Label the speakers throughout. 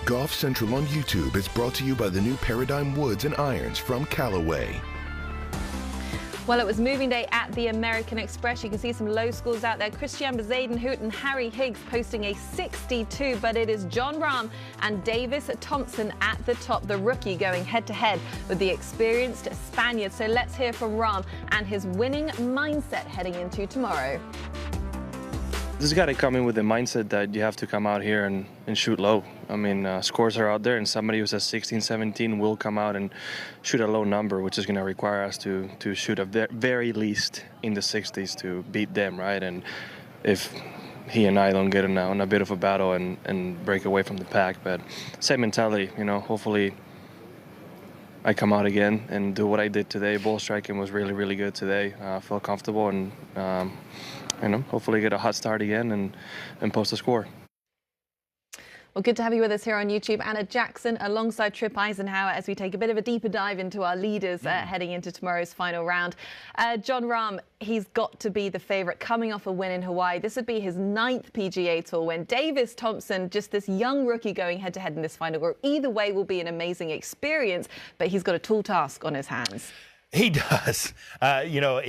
Speaker 1: Golf Central on YouTube is brought to you by the new Paradigm Woods and Irons from Callaway.
Speaker 2: Well, it was moving day at the American Express. You can see some low scores out there. Christian Bezuidenhout and Harry Higgs posting a 62, but it is Jon Rahm and Davis Thompson at the top, the rookie going head-to-head with the experienced Spaniard. So let's hear from Rahm and his winning mindset heading into tomorrow.
Speaker 3: This got to come in with the mindset that you have to come out here and shoot low. I mean, scores are out there, and somebody who says 16, 17 will come out and shoot a low number, which is going to require us to shoot a very least in the 60s to beat them, right? And if he and I don't get on a bit of a battle and break away from the pack, but same mentality, you know, hopefully I come out again and do what I did today. Ball striking was really, really good today. I felt comfortable and, you know, hopefully get a hot start again and post a score.
Speaker 2: Well, good to have you with us here on YouTube. Anna Jackson alongside Tripp Eisenhower as we take a bit of a deeper dive into our leaders heading into tomorrow's final round. Jon Rahm, he's got to be the favourite coming off a win in Hawaii. This would be his 9th PGA Tour win. Davis Thompson, just this young rookie going head-to-head in this final group. Either way will be an amazing experience, but he's got a tall task on his hands.
Speaker 4: He does. You know,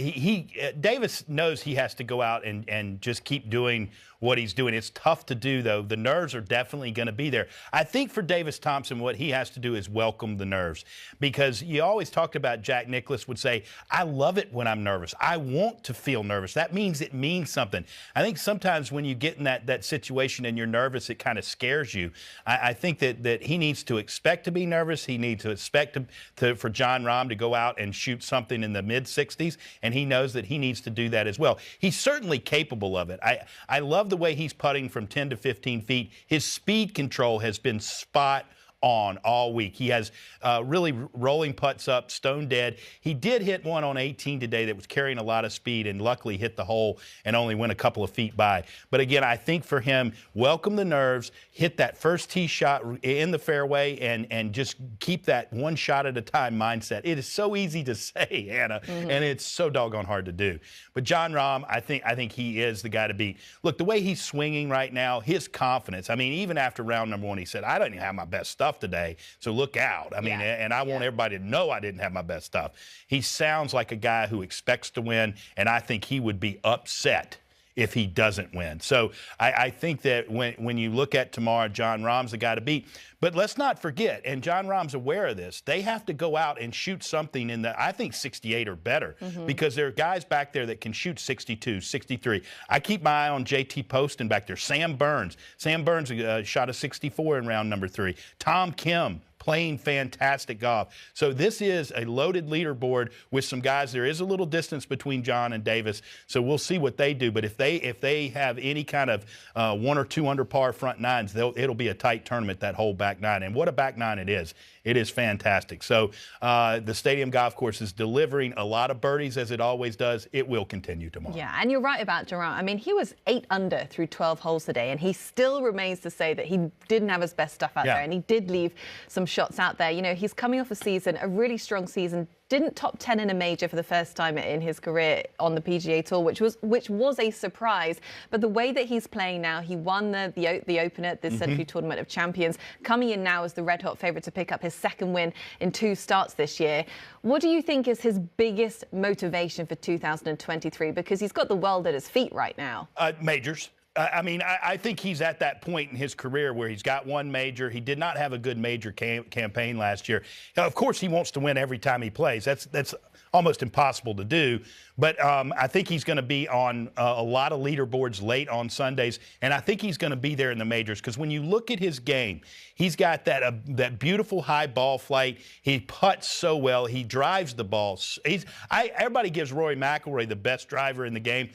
Speaker 4: Davis knows he has to go out and just keep doing what he's doing. It's tough to do, though. The nerves are definitely going to be there. I think for Davis Thompson, what he has to do is welcome the nerves, because you always talked about Jack Nicklaus would say, I love it when I'm nervous. I want to feel nervous. That means it means something. I think sometimes when you get in that situation and you're nervous, it kind of scares you. I think that he needs to expect to be nervous. He needs to expect for Jon Rahm to go out and shoot something in the mid-60s, and he knows that he needs to do that as well. He's certainly capable of it. I love the way he's putting from 10 to 15 feet. His speed control has been spot on all week. He has really rolling putts up, stone dead. He did hit one on 18 today that was carrying a lot of speed and luckily hit the hole and only went a couple of feet by. But again, I think for him, welcome the nerves, hit that first tee shot in the fairway and just keep that one shot at a time mindset. It is so easy to say, Anna, and it's so doggone hard to do. But Jon Rahm, I think he is the guy to beat. Look, the way he's swinging right now, his confidence. I mean, even after round number 1, he said, I don't even have my best stuff today, so look out. I mean, and I want everybody to know I didn't have my best stuff. He sounds like a guy who expects to win, and I think he would be upset if he doesn't win. So I think that when you look at tomorrow, Jon Rahm's the guy to beat. But let's not forget, and Jon Rahm's aware of this, they have to go out and shoot something in the, I think 68 or better, because there are guys back there that can shoot 62, 63. I keep my eye on JT Poston back there. Sam Burns. Sam Burns shot a 64 in round number 3. Tom Kim playing fantastic golf. So this is a loaded leaderboard with some guys. There is a little distance between Jon and Davis, so we'll see what they do. But if they have any kind of 1 or 2 under par front nines, it'll be a tight tournament, that whole back nine. And what a back nine it is. It is fantastic. So the Stadium Golf Course is delivering a lot of birdies, as it always does. It will continue tomorrow.
Speaker 2: Yeah, and you're right about Jon Rahm. I mean, he was 8 under through 12 holes today, and he still remains to say that he didn't have his best stuff out there, and he did leave some shots out there. You know, he's coming off a really strong season. Didn't top 10 in a major for the first time in his career on the PGA Tour, which was a surprise. But the way that he's playing now, he won the opener at the Century Tournament of Champions, coming in now as the red-hot favourite to pick up his 2nd win in 2 starts this year. What do you think is his biggest motivation for 2023? Because he's got the world at his feet right now.
Speaker 4: Majors. I mean, I think he's at that point in his career where he's got one major. He did not have a good major campaign last year. Now, of course, he wants to win every time he plays. That's almost impossible to do. But I think he's going to be on a lot of leaderboards late on Sundays, and I think he's going to be there in the majors, because when you look at his game, he's got that beautiful high ball flight. He putts so well. He drives the ball. Everybody gives Rory McIlroy the best driver in the game.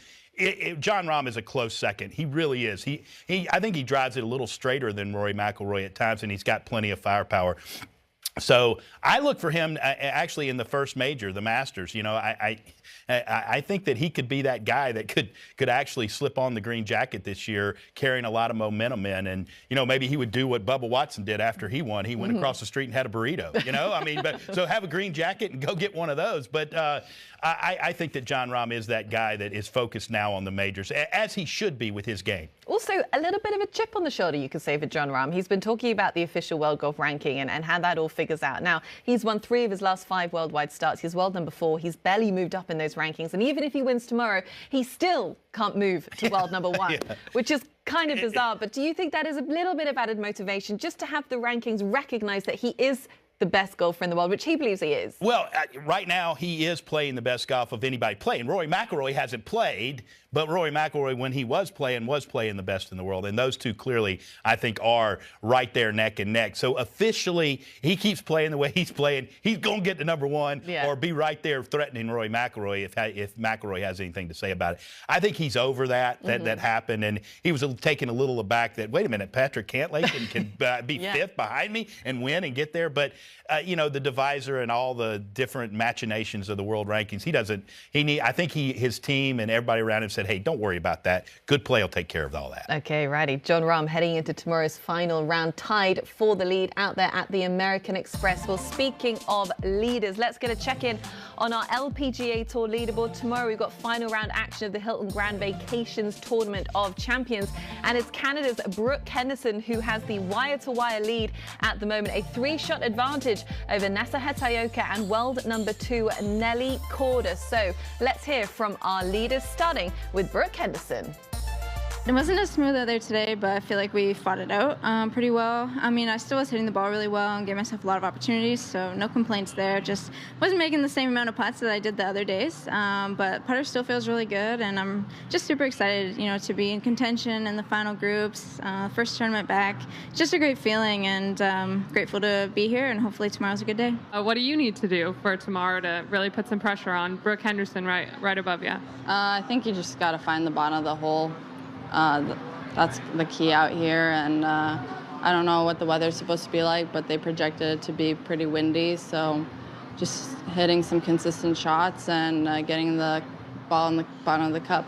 Speaker 4: Jon Rahm is a close second. He really is. I think he drives it a little straighter than Rory McIlroy at times, and he's got plenty of firepower. So I look for him actually in the first major, the Masters. You know, I think that he could be that guy that could actually slip on the green jacket this year, carrying a lot of momentum in. And, you know, maybe he would do what Bubba Watson did after he won. He went across the street and had a burrito, you know? I mean, so have a green jacket and go get one of those. But I think that Jon Rahm is that guy that is focused now on the majors, as he should be with his game.
Speaker 2: Also, a little bit of a chip on the shoulder, you could say, for Jon Rahm. He's been talking about the official World Golf Ranking and how that all figures out. Now, he's won 3 of his last 5 worldwide starts. He's world number 4. He's barely moved up in those rankings. And even if he wins tomorrow, he still can't move to world number 1, which is kind of bizarre. But do you think that is a little bit of added motivation just to have the rankings recognize that he is the best golfer in the world, which he believes he is?
Speaker 4: Well, right now he is playing the best golf of anybody playing. Rory McIlroy hasn't played, but Rory McIlroy, when he was playing the best in the world. And those two clearly, I think, are right there neck and neck. So officially, he keeps playing the way he's playing. He's going to get to number 1 or be right there threatening Rory McIlroy if McIlroy has anything to say about it. I think he's over that happened. And he was taken a little aback that, wait a minute, Patrick Cantlay can be 5th behind me and win and get there. But, you know, the divisor and all the different machinations of the world rankings, I think his team and everybody around him said, hey, don't worry about that. Good play will take care of all that.
Speaker 2: Okay, righty. Jon Rahm heading into tomorrow's final round, tied for the lead out there at the American Express. Well, speaking of leaders, let's get a check-in on our LPGA Tour leaderboard. Tomorrow we've got final round action of the Hilton Grand Vacations Tournament of Champions. And it's Canada's Brooke Henderson who has the wire-to-wire lead at the moment. A 3-shot advantage over Nasa Hetaoka and world number 2, Nelly Korda. So let's hear from our leaders, starting with Brooke Henderson.
Speaker 5: It wasn't as smooth out there today, but I feel like we fought it out pretty well. I mean, I still was hitting the ball really well and gave myself a lot of opportunities, so no complaints there. Just wasn't making the same amount of putts that I did the other days, but putter still feels really good, and I'm just super excited, you know, to be in contention in the final groups, first tournament back. Just a great feeling, and grateful to be here, and hopefully tomorrow's a good day.
Speaker 6: What do you need to do for tomorrow to really put some pressure on Brooke Henderson right above you?
Speaker 7: I think you just got to find the bottom of the hole. That's the key out here, and I don't know what the weather's supposed to be like, but they projected it to be pretty windy, so just hitting some consistent shots and getting the ball in the bottom of the cup.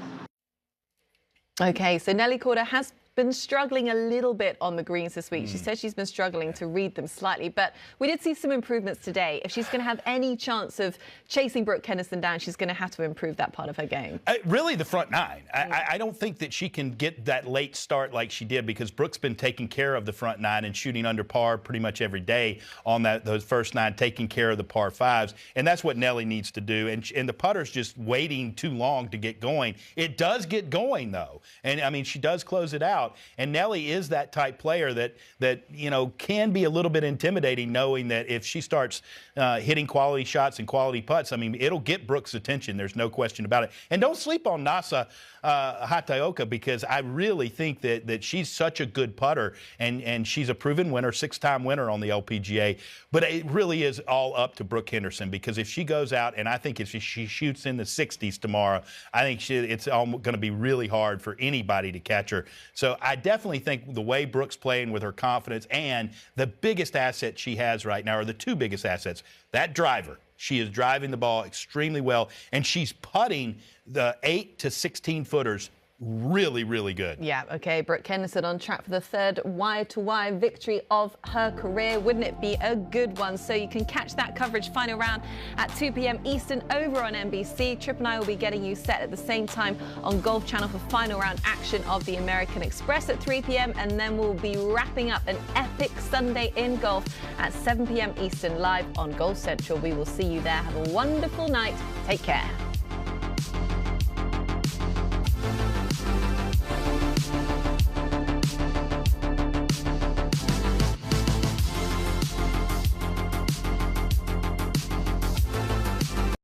Speaker 2: Okay, so Nelly Korda has been struggling a little bit on the greens this week. She said she's been struggling to read them slightly, but we did see some improvements today. If she's going to have any chance of chasing Brooke Henderson down, she's going to have to improve that part of her game.
Speaker 4: Really, the front 9. I don't think that she can get that late start like she did, because Brooke's been taking care of the front 9 and shooting under par pretty much every day on those first 9, taking care of the par 5s, and that's what Nelly needs to do. And the putter's just waiting too long to get going. It does get going, though, and I mean, she does close it out. And Nelly is that type player that you know, can be a little bit intimidating, knowing that if she starts hitting quality shots and quality putts, I mean, it'll get Brooke's attention. There's no question about it. And don't sleep on Nasa Hetaoka, because I really think that she's such a good putter, and she's a proven winner, 6-time winner on the LPGA. But it really is all up to Brooke Henderson, because if she goes out, and I think if she shoots in the 60s tomorrow, I think it's going to be really hard for anybody to catch her. So I definitely think the way Brooke's playing with her confidence, and the biggest asset she has right now, or the 2 biggest assets, that driver. She is driving the ball extremely well, and she's putting the 8 to 16 footers really, really good.
Speaker 2: Yeah, okay. Brooke Henderson on track for the 3rd wire-to-wire victory of her career. Wouldn't it be a good one? So you can catch that coverage final round at 2 p.m. Eastern over on NBC. Trip and I will be getting you set at the same time on Golf Channel for final round action of the American Express at 3 p.m. And then we'll be wrapping up an epic Sunday in golf at 7 p.m. Eastern live on Golf Central. We will see you there. Have a wonderful night. Take care.